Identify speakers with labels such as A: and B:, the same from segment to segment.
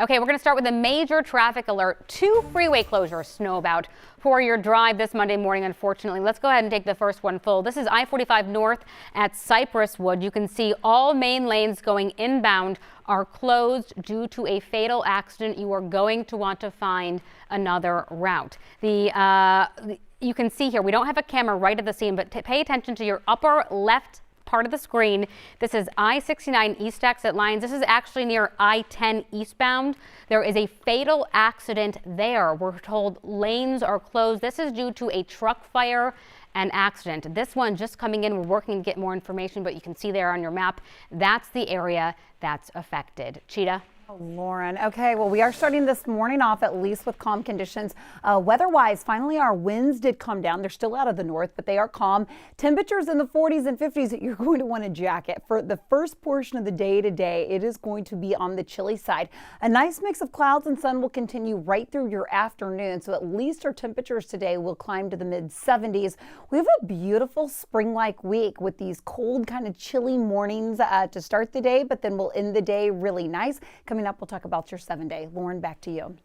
A: Okay, we're going to start with a major traffic alert. 2 freeway closures snowbound for your drive this Monday morning, unfortunately. Let's go ahead and take the first one full. This is I-45 north at Cypress Wood. You can see all main lanes going inbound are closed due to a fatal accident. You are going to want to find another route. You can see here, we don't have a camera right at the scene, but pay attention to your upper left part of the screen. This is I-69 east exit lines. This is actually near I-10 eastbound. There is a fatal accident there. We're told lanes are closed. This is due to a truck fire and accident. This one just coming in. We're working to get more information, but you can see there on your map, that's the area that's affected. Cheetah.
B: Oh, Lauren. Okay, well, we are starting this morning off at least with calm conditions. Weather-wise, finally our winds did come down. They're still out of the north, but they are calm. Temperatures in the 40s and 50s. You're going to want a jacket. For the first portion of the day today, it is going to be on the chilly side. A nice mix of clouds and sun will continue right through your afternoon, so at least our temperatures today will climb to the mid-70s. We have a beautiful spring-like week with these cold, kind of chilly mornings to start the day, but then we'll end the day really nice. Coming up, we'll talk about your 7-day. Lauren, back to you.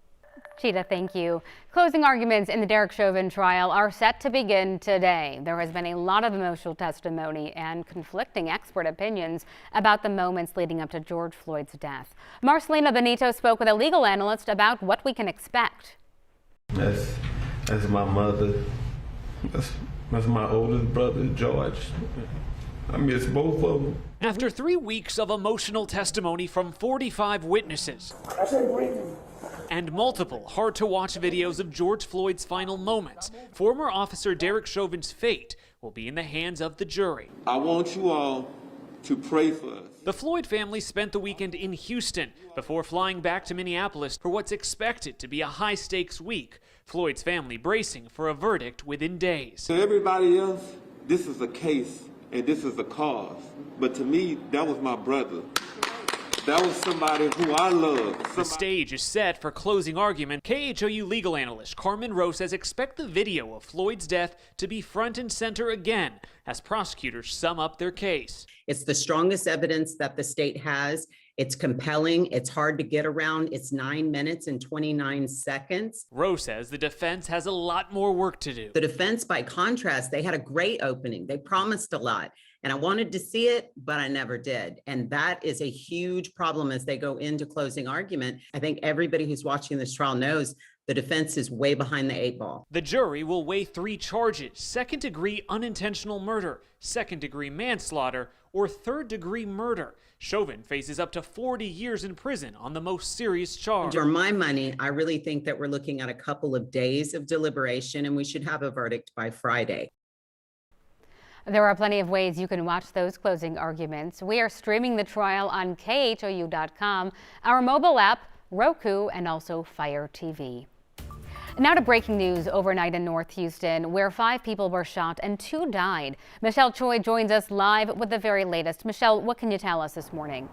A: Cheetah, thank you. Closing arguments in the Derek Chauvin trial are set to begin today. There has been a lot of emotional testimony and conflicting expert opinions about the moments leading up to George Floyd's death. Marcelina Benito spoke with a legal analyst about what we can expect.
C: That's my mother. That's my oldest brother, George. I miss both of them.
D: After 3 weeks of emotional testimony from 45 witnesses and multiple hard-to-watch videos of George Floyd's final moments, former officer Derek Chauvin's fate will be in the hands of the jury.
C: I want you all to pray for us.
D: The Floyd family spent the weekend in Houston before flying back to Minneapolis for what's expected to be a high-stakes week. Floyd's family bracing for a verdict within days.
C: To everybody else, this is a case and this is a cause. But to me, that was my brother. That was somebody who I loved.
D: The stage is set for closing argument. KHOU legal analyst Carmen Rowe says expect the video of Floyd's death to be front and center again as prosecutors sum up their case.
E: It's the strongest evidence that the state has. It's compelling. It's hard to get around. It's 9 minutes and 29 seconds.
D: Rowe says the defense has a lot more work to do.
E: The defense, by contrast, they had a great opening. They promised a lot. And I wanted to see it, but I never did. And that is a huge problem as they go into closing argument. I think everybody who's watching this trial knows the defense is way behind the 8 ball.
D: The jury will weigh 3 charges: second-degree unintentional murder, second-degree manslaughter, or third-degree murder. Chauvin faces up to 40 years in prison on the most serious charge.
E: For my money, I really think that we're looking at a couple of days of deliberation, and we should have a verdict by Friday.
A: There are plenty of ways you can watch those closing arguments. We are streaming the trial on KHOU.com, our mobile app, Roku, and also Fire TV. Now to breaking news overnight in North Houston, where 5 people were shot and 2 died. Michelle Choi joins us live with the very latest. Michelle, what can you tell us this morning?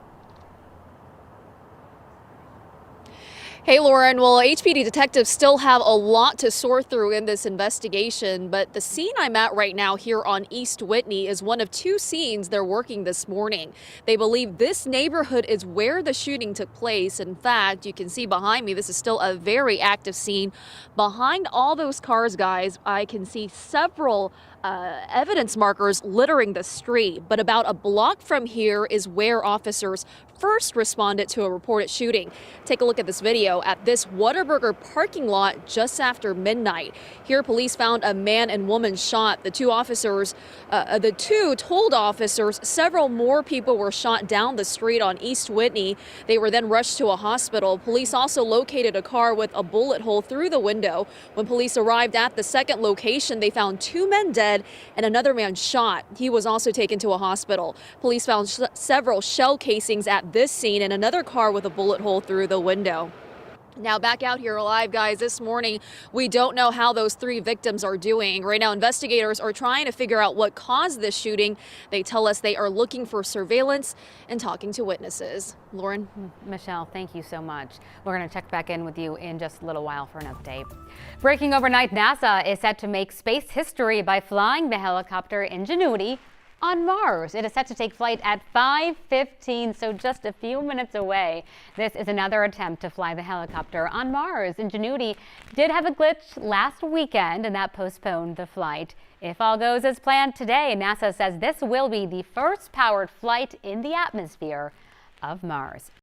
F: Hey, Lauren. Well, HPD detectives still have a lot to sort through in this investigation, but the scene I'm at right now here on East Whitney is one of 2 scenes they're working this morning. They believe this neighborhood is where the shooting took place. In fact, you can see behind me, this is still a very active scene. Behind all those cars, guys, I can see several evidence markers littering the street, but about a block from here is where officers first responded to a reported shooting. Take a look at this video at this Whataburger parking lot just after midnight. Here, police found a man and woman shot. The two told officers several more people were shot down the street on East Whitney. They were then rushed to a hospital. Police also located a car with a bullet hole through the window. When police arrived at the second location, they found 2 men dead and another man shot. He was also taken to a hospital. Police found several shell casings at this scene and another car with a bullet hole through the window. Now back out here alive, guys, this morning, we don't know how those 3 victims are doing. Right now, investigators are trying to figure out what caused this shooting. They tell us they are looking for surveillance and talking to witnesses. Lauren?
A: Michelle, thank you so much. We're going to check back in with you in just a little while for an update. Breaking overnight, NASA is set to make space history by flying the helicopter Ingenuity on Mars. It is set to take flight at 5:15, so just a few minutes away. This is another attempt to fly the helicopter on Mars. Ingenuity did have a glitch last weekend, and that postponed the flight. If all goes as planned today, NASA says this will be the first powered flight in the atmosphere of Mars.